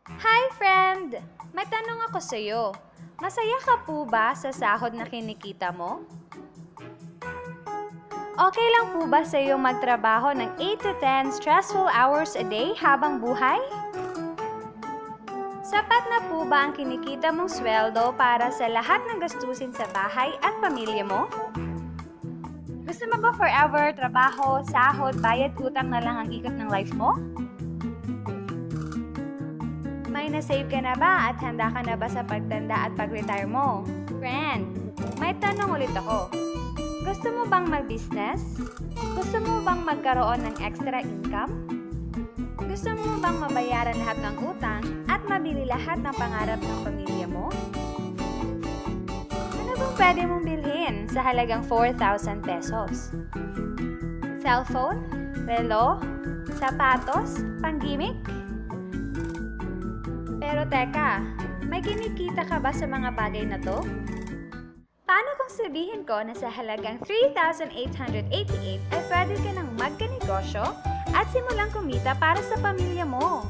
Hi, friend! May tanong ako sa'yo. Masaya ka po ba sa sahod na kinikita mo? Okay lang po ba sa'yo magtrabaho ng 8 to 10 stressful hours a day habang buhay? Sapat na po ba ang kinikita mong sweldo para sa lahat ng gastusin sa bahay at pamilya mo? Gusto mo ba forever trabaho, sahod, bayad, utang na lang ang ikot ng life mo? May na-save ka na ba at handa ka na ba sa pagtanda at pag-retire mo? Friend, may tanong ulit ako. Gusto mo bang mag-business? Gusto mo bang magkaroon ng extra income? Gusto mo bang mabayaran lahat ng utang at mabili lahat ng pangarap ng pamilya mo? Ano bang pwede mong bilhin sa halagang 4,000 pesos? Cellphone? Relo? Sapatos? Panggimik? Pero teka, may kinikita ka ba sa mga bagay na to? Paano kung sabihin ko na sa halagang 3,888 ay pwede ka nang magkanegosyo at simulang kumita para sa pamilya mo?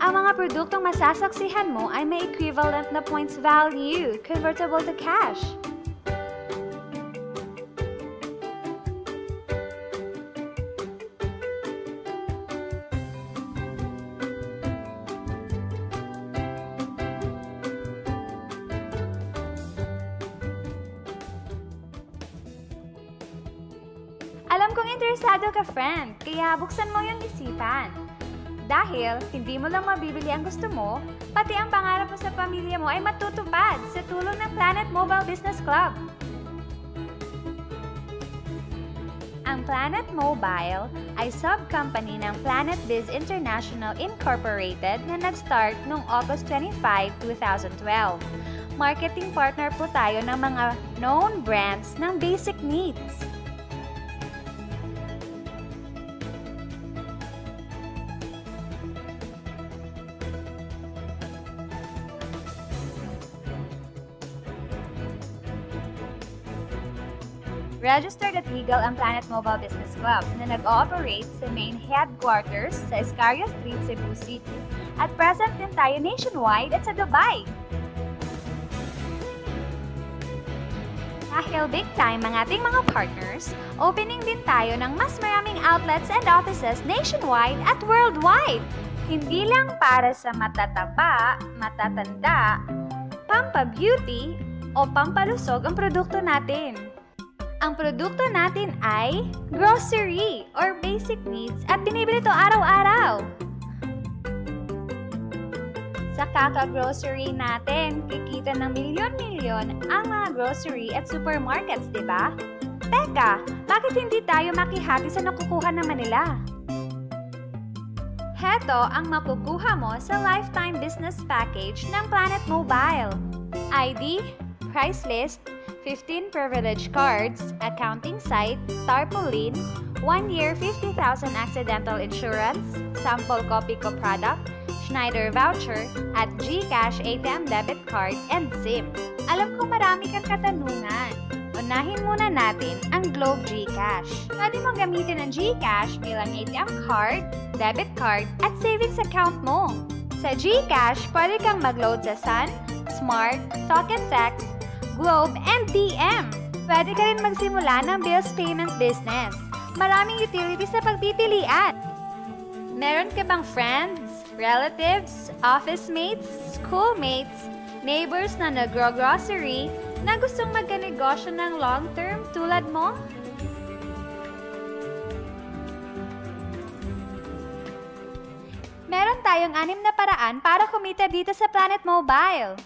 Ang mga produktong masasaksihan mo ay may equivalent na points value, convertible to cash. Alam kong interesado ka, friend, kaya buksan mo yung isipan. Dahil hindi mo lang mabibili ang gusto mo, pati ang pangarap mo sa pamilya mo ay matutupad sa tulong ng Planet Mobile Business Club. Ang Planet Mobile ay sub-company ng Planet Biz International Incorporated na nag-start noong August 25, 2012. Marketing partner po tayo ng mga known brands ng basic needs. Registered at legal ang Planet Mobile Business Club na nag-ooperate sa main headquarters sa Escaria Street, Cebu City. At present din tayo nationwide at sa Dubai. Dahil big time ang ating mga partners, opening din tayo ng mas maraming outlets and offices nationwide at worldwide. Hindi lang para sa matataba, matatanda, pampa-beauty o pampalusog ang produkto natin. Ang produkto natin ay grocery or basic needs at binibili ito araw-araw. Sa kaka-grocery natin, kikita ng milyon-milyon ang mga grocery at supermarkets, di ba? Teka, bakit hindi tayo makihati sa nakukuha naman nila? Heto ang makukuha mo sa lifetime business package ng Planet Mobile. ID, price list, 15 privilege cards, accounting site, tarpaulin, 1 year 50,000 accidental insurance, sample copy ko product, Schneider voucher, at GCash ATM debit card and SIM. Alam ko marami kang katanungan. Unahin muna natin ang Globe GCash. Pwede mong gamitin ang GCash bilang ATM card, debit card, at savings account mo. Sa GCash, pwede kang mag-load sa Sun, Smart, Talk and Text, Globe, and DM. Pwede ka rin magsimula ng bills payment business. Maraming utilities sa pagpipilian. Meron ka bang friends, relatives, office mates, schoolmates, neighbors na nagro-grocery na gustong magkanegosyo ng long-term tulad mo? Meron tayong 6 na paraan para kumita dito sa Planet Mobile.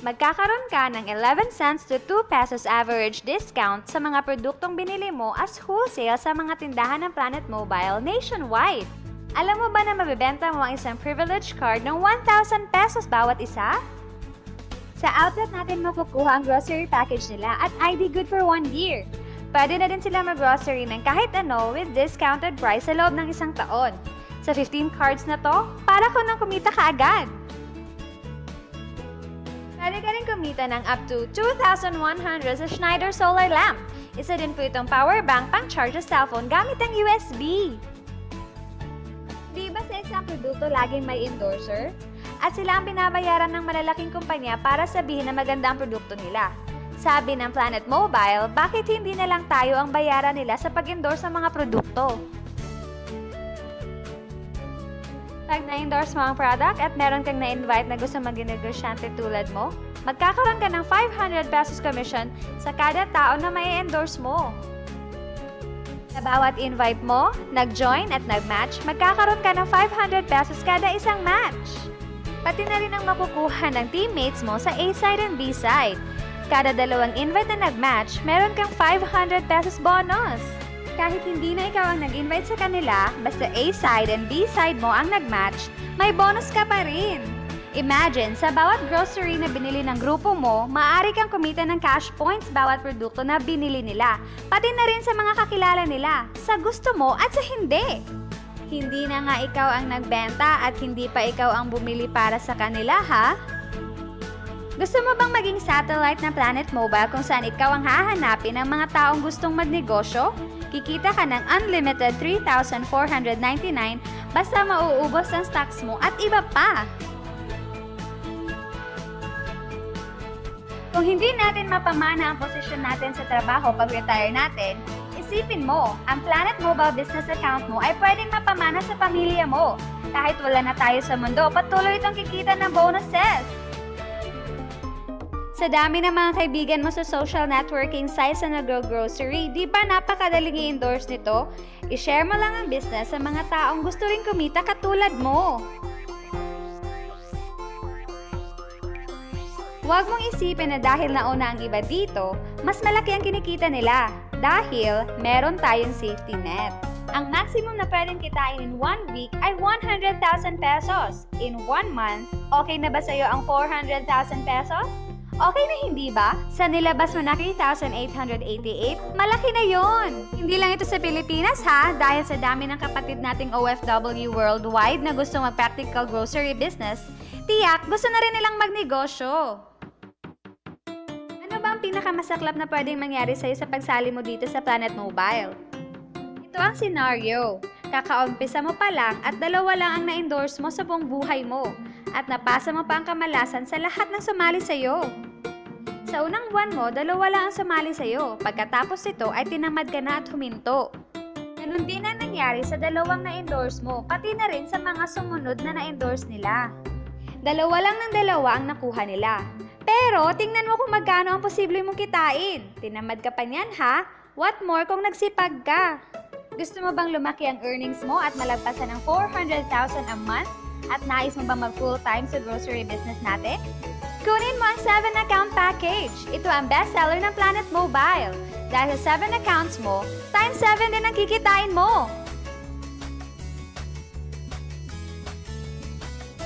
Magkakaroon ka ng 11 cents to 2 pesos average discount sa mga produktong binili mo as wholesale sa mga tindahan ng Planet Mobile nationwide. Alam mo ba na mabibenta mo ang isang privilege card ng 1,000 pesos bawat isa? Sa outlet natin makukuha ang grocery package nila at ID good for 1 year. Pwede na din sila mag-grocery ng kahit ano with discounted price sa loob ng 1 taon. Sa 15 cards na to, para ko nang kumita kaagad. Pwede ka rin kumita ng up to 2,100 sa Schneider Solar Lamp. Isa din po itong power bank pang charge sa cellphone gamit ang USB. Di ba sa isang produkto laging may endorser? At sila ang binabayaran ng malalaking kumpanya para sabihin na maganda ang produkto nila. Sabi ng Planet Mobile, bakit hindi na lang tayo ang bayaran nila sa pag-endorse ng mga produkto? Pag na-endorse mo ang product at meron kang na-invite na gusto maging negosyante tulad mo, magkakaroon ka ng 500 pesos commission sa kada tao na may endorse mo. Sa bawat invite mo, nag-join at nag-match, magkakaroon ka ng 500 pesos kada isang match. Pati na rin ang makukuha ng teammates mo sa A-side and B-side. Kada 2 invite na nag-match, meron kang 500 pesos bonus. Kahit hindi na ikaw ang nag-invite sa kanila, basta A-side and B-side mo ang nag-match, may bonus ka pa rin. Imagine, sa bawat grocery na binili ng grupo mo, maaari kang kumita ng cash points bawat produkto na binili nila, pati na rin sa mga kakilala nila, sa gusto mo at sa hindi. Hindi na nga ikaw ang nagbenta at hindi pa ikaw ang bumili para sa kanila, ha? Gusto mo bang maging satellite ng Planet Mobile kung saan ikaw ang hahanapin ng mga taong gustong magnegosyo? Kikita ka ng unlimited 3,499 basta mauubos ang stocks mo at iba pa! Kung hindi natin mapamana ang posisyon natin sa trabaho pag-retire natin, isipin mo, ang Planet Mobile business account mo ay pwedeng mapamana sa pamilya mo. Kahit wala na tayo sa mundo, patuloy itong kikita ng bonuses. Sa dami ng mga kaibigan mo sa social networking sites na nag-grocery, di ba napakadaling i-endorse nito? I-share mo lang ang business sa mga taong gusto rin kumita katulad mo. Huwag mong isipin na dahil nauna ang iba dito, mas malaki ang kinikita nila dahil meron tayong safety net. Ang maximum na pwedeng kitain in 1 week ay 100,000 pesos. In 1 month, okay na ba sa'yo ang 400,000 pesos? Okay na hindi ba? Sa nilabas mo na 3,888, malaki na yon. Hindi lang ito sa Pilipinas ha, dahil sa dami ng kapatid nating OFW worldwide na gusto mag-practical grocery business, tiyak gusto na rin nilang magnegosyo. Ano ba ang pinakamasaklap na pwedeng mangyari sa'yo sa pagsali mo dito sa Planet Mobile? Ito ang scenario. Kakaumpisa mo pa lang at 2 lang ang na-endorse mo sa buong buhay mo. At napasa mo pa ang kamalasan sa lahat ng sumali sa'yo. Sa unang buwan mo, 2 lang ang sumali sa'yo. Pagkatapos nito ay tinamad ka na at huminto. Ganun din ang nangyari sa 2 na-endorse mo, pati na rin sa mga sumunod na na-endorse nila. 2 lang ng 2 ang nakuha nila. Pero tingnan mo kung magkano ang posible mong kitain. Tinamad ka pa niyan ha? What more kung nagsipag ka? Gusto mo bang lumaki ang earnings mo at malagpasan ng 400,000 a month? At nais mo bang mag-full-time sa grocery business natin? Kunin mo ang 7-account package. Ito ang bestseller ng Planet Mobile. Dahil sa 7 accounts mo, times 7 din ang kikitain mo.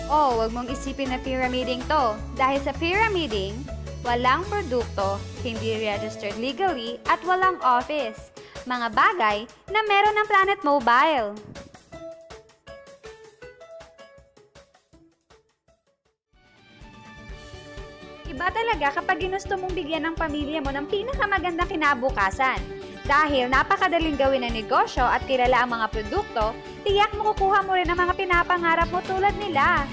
Oh, huwag mong isipin na pyramiding to. Dahil sa pyramiding, walang produkto, hindi registered legally, at walang office. Mga bagay na meron ng Planet Mobile. Iba talaga kapag ginusto mong bigyan ng pamilya mo ng pinakamagandang kinabukasan. Dahil napakadaling gawin ang negosyo at kilala ang mga produkto, tiyak makukuha mo rin ang mga pinapangarap mo tulad nila.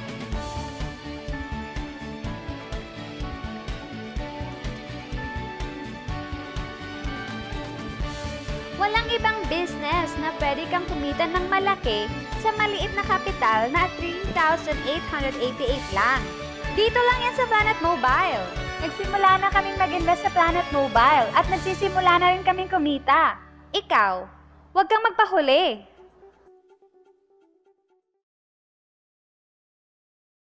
Walang ibang business na pwede kang kumita ng malaki sa maliit na kapital na 3,888 lang. Dito lang yan sa Planet Mobile. Nagsimula na kaming mag-invest sa Planet Mobile at nagsisimula na rin kaming kumita. Ikaw, huwag kang magpahuli.